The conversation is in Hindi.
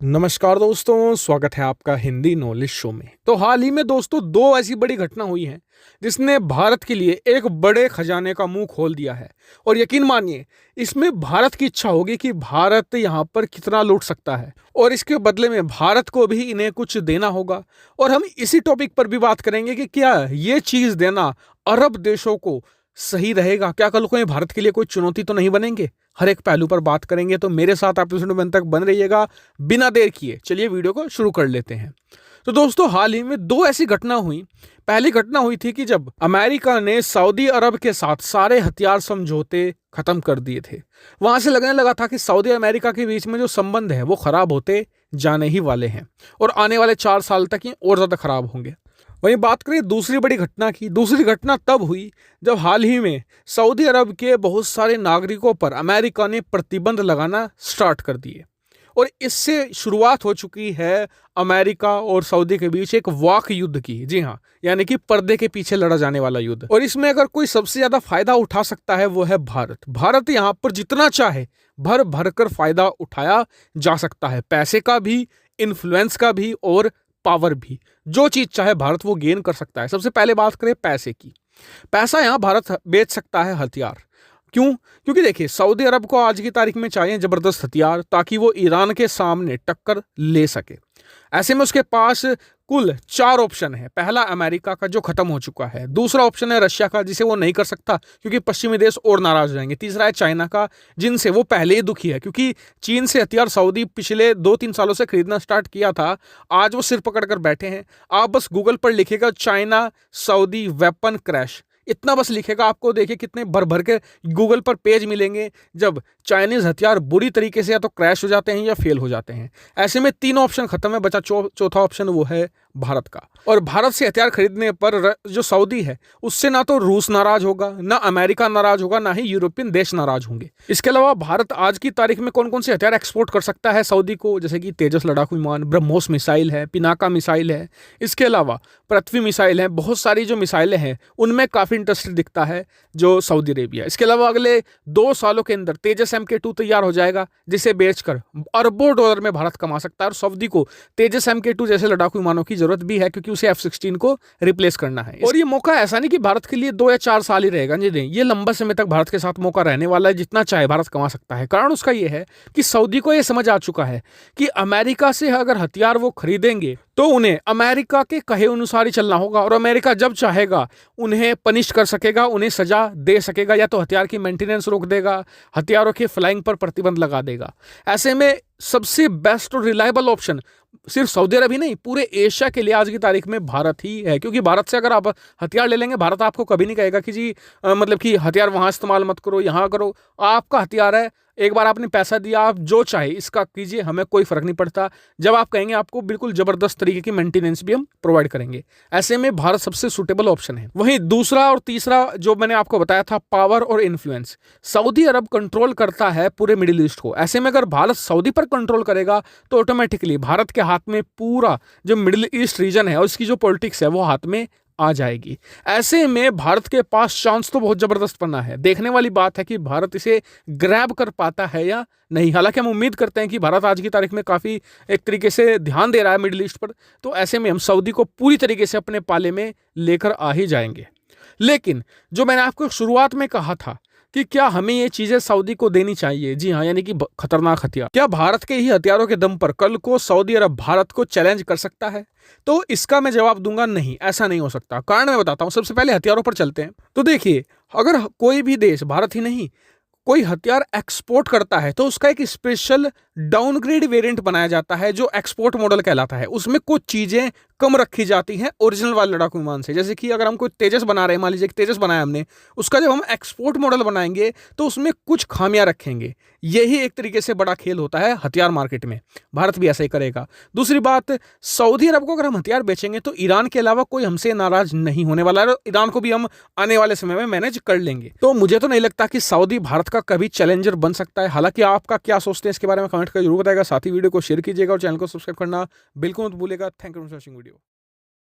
नमस्कार दोस्तों, स्वागत है आपका हिंदी नॉलेज शो में। तो हाल ही में दोस्तों दो ऐसी बड़ी घटना हुई हैं जिसने भारत के लिए एक बड़े खजाने का मुंह खोल दिया है। और यकीन मानिए, इसमें भारत की इच्छा होगी कि भारत यहाँ पर कितना लूट सकता है और इसके बदले में भारत को भी इन्हें कुछ देना होगा। और हम इसी टॉपिक पर भी बात करेंगे कि क्या ये चीज़ देना अरब देशों को सही रहेगा, क्या कल को ये भारत के लिए कोई चुनौती तो नहीं बनेंगे। हर एक पहलू पर बात करेंगे, तो मेरे साथ आप एपिसोड में तक बन रहिएगा। बिना देर किए चलिए वीडियो को शुरू कर लेते हैं। तो दोस्तों हाल ही में दो ऐसी घटना हुई। पहली घटना हुई थी कि जब अमेरिका ने सऊदी अरब के साथ सारे हथियार समझौते खत्म कर दिए थे। वहां से लगने लगा था कि सऊदी अमेरिका के बीच में जो संबंध है वो खराब होते जाने ही वाले हैं और आने वाले 4 साल तक ये और ज्यादा खराब होंगे। वहीं बात करें दूसरी बड़ी घटना की। दूसरी घटना तब हुई जब हाल ही में सऊदी अरब के बहुत सारे नागरिकों पर अमेरिका ने प्रतिबंध लगाना स्टार्ट कर दिए और इससे शुरुआत हो चुकी है अमेरिका और सऊदी के बीच एक वाक युद्ध की। जी हाँ, यानी कि पर्दे के पीछे लड़ा जाने वाला युद्ध। और इसमें अगर कोई सबसे ज्यादा फायदा उठा सकता है वो है भारत। भारत यहाँ पर जितना चाहे भर भर कर फायदा उठाया जा सकता है, पैसे का भी, इन्फ्लुएंस का भी और पावर भी। जो चीज चाहे भारत वो गेन कर सकता है। सबसे पहले बात करें पैसे की। पैसा यहां भारत बेच सकता है हथियार। क्यों? क्योंकि देखिए, सऊदी अरब को आज की तारीख में चाहिए जबरदस्त हथियार ताकि वो ईरान के सामने टक्कर ले सके। ऐसे में उसके पास कुल 4 ऑप्शन है। पहला अमेरिका का जो खत्म हो चुका है, दूसरा ऑप्शन है रशिया का जिसे वो नहीं कर सकता क्योंकि पश्चिमी देश और नाराज हो जाएंगे, तीसरा है चाइना का जिनसे वो पहले ही दुखी है क्योंकि चीन से हथियार सऊदी पिछले 2-3 सालों से खरीदना स्टार्ट किया था। आज वो सिर पकड़ कर बैठे हैं। आप बस गूगल पर लिखेगा चाइना सऊदी वेपन क्रैश, इतना बस लिखेगा, आपको देखिए कितने भर भर के गूगल पर पेज मिलेंगे जब चाइनीज हथियार बुरी तरीके से या तो क्रैश हो जाते हैं या फेल हो जाते हैं। ऐसे में 3 ऑप्शन खत्म है, बचा चौथा ऑप्शन वो है भारत का। और भारत से हथियार खरीदने पर जो सऊदी है उससे ना तो रूस नाराज होगा, ना अमेरिका नाराज होगा, ना ही यूरोपियन देश नाराज होंगे। इसके अलावा भारत आज की तारीख में कौन कौन से हथियार एक्सपोर्ट कर सकता है सऊदी को, जैसे कि तेजस लड़ाकू विमान, ब्रह्मोस मिसाइल है, पिनाका मिसाइल है, इसके अलावा पृथ्वी मिसाइल है। बहुत सारी जो मिसाइलें हैं उनमें काफी इंटरेस्ट दिखता है जो सऊदी अरेबिया। इसके अलावा अगले 2 सालों के अंदर तेजस MK2 तैयार हो जाएगा जिसे बेचकर अरबों डॉलर में भारत कमा सकता है। और सऊदी को तेजस MK2 जैसे लड़ाकू विमानों की जरूरत भी है क्योंकि उसे F-16 को रिप्लेस करना है। और ये मौका ऐसा नहीं कि भारत के लिए 2 या 4 साल ही रहेगा। जी नहीं, ये लंबा समय तक भारत के साथ मौका रहने वाला है। जितना चाहे भारत कमा सकता है। कारण उसका यह है कि सऊदी को यह समझ आ चुका है कि अमेरिका से अगर हथियार वो खरीदेंगे तो उन्हें अमेरिका के कहे अनुसार ही चलना होगा और अमेरिका जब चाहेगा उन्हें पनिश कर सकेगा, उन्हें सजा दे सकेगा, या तो हथियार की मेंटेनेंस रोक देगा, हथियारों के फ्लाइंग पर प्रतिबंध लगा देगा। ऐसे में सबसे बेस्ट और रिलायबल ऑप्शन सिर्फ सऊदी अरब ही नहीं, पूरे एशिया के लिए आज की तारीख में भारत ही है। क्योंकि भारत से अगर आप हथियार ले लेंगे, भारत आपको कभी नहीं कहेगा कि जी मतलब कि हथियार वहां इस्तेमाल मत करो, यहां करो। आपका हथियार है, एक बार आपने पैसा दिया, आप जो चाहे इसका कीजिए, हमें कोई फर्क नहीं पड़ता। जब आप कहेंगे आपको बिल्कुल जबरदस्त तरीके की मेंटेनेंस भी हम प्रोवाइड करेंगे। ऐसे में भारत सबसे सुटेबल ऑप्शन है। वहीं दूसरा और तीसरा जो मैंने आपको बताया था, पावर और इन्फ्लुएंस। सऊदी अरब कंट्रोल करता है पूरे मिडिल ईस्ट को। ऐसे में अगर भारत सऊदी पर कंट्रोल करेगा तो ऑटोमेटिकली भारत के हाथ में पूरा जो मिडिल ईस्ट रीजन है और इसकी जो पॉलिटिक्स है वो हाथ में आ जाएगी। ऐसे में भारत के पास चांस तो बहुत जबरदस्त बना है। देखने वाली बात है कि भारत इसे ग्रैब कर पाता है या नहीं। हालांकि हम उम्मीद करते हैं कि भारत आज की तारीख में काफी एक तरीके से ध्यान दे रहा है मिडिल ईस्ट पर, तो ऐसे में हम सऊदी को पूरी तरीके से अपने पाले में लेकर आ ही जाएंगे। लेकिन जो मैंने आपको शुरुआत में कहा था कि क्या हमें ये चीजें सऊदी को देनी चाहिए, जी हाँ, यानी कि खतरनाक हथियार, क्या भारत के ही हथियारों के दम पर कल को सऊदी अरब भारत को चैलेंज कर सकता है? तो इसका मैं जवाब दूंगा नहीं, ऐसा नहीं हो सकता। कारण मैं बताता हूं। सबसे पहले हथियारों पर चलते हैं। तो देखिए, अगर कोई भी देश, भारत ही नहीं, कोई हथियार एक्सपोर्ट करता है तो उसका एक स्पेशल डाउनग्रेड वेरिएंट बनाया जाता है जो एक्सपोर्ट मॉडल कहलाता है। उसमें कुछ चीजें कम रखी जाती हैं ओरिजिनल वाले लड़ाकू विमान से। जैसे कि अगर हम कोई तेजस बना रहे हैं, मान लीजिए कि तेजस बनाया हमने, उसका जब हम एक्सपोर्ट मॉडल बनाएंगे तो उसमें कुछ खामियां रखेंगे। यही एक तरीके से बड़ा खेल होता है हथियार मार्केट में। भारत भी ऐसा ही करेगा। दूसरी बात, सऊदी अरब को अगर हम हथियार बेचेंगे तो ईरान के अलावा कोई हमसे नाराज नहीं होने वाला है। ईरान को भी हम आने वाले समय में मैनेज कर लेंगे। तो मुझे तो नहीं लगता कि सऊदी भारत का कभी चैलेंजर बन सकता है। हालांकि आपका क्या सोचते हैं इसके बारे में कमेंट कर जरूर बताएगा। साथ ही वीडियो को शेयर कीजिएगा और चैनल को सब्सक्राइब करना बिल्कुल मत भूलिएगा। Thank you for watching video.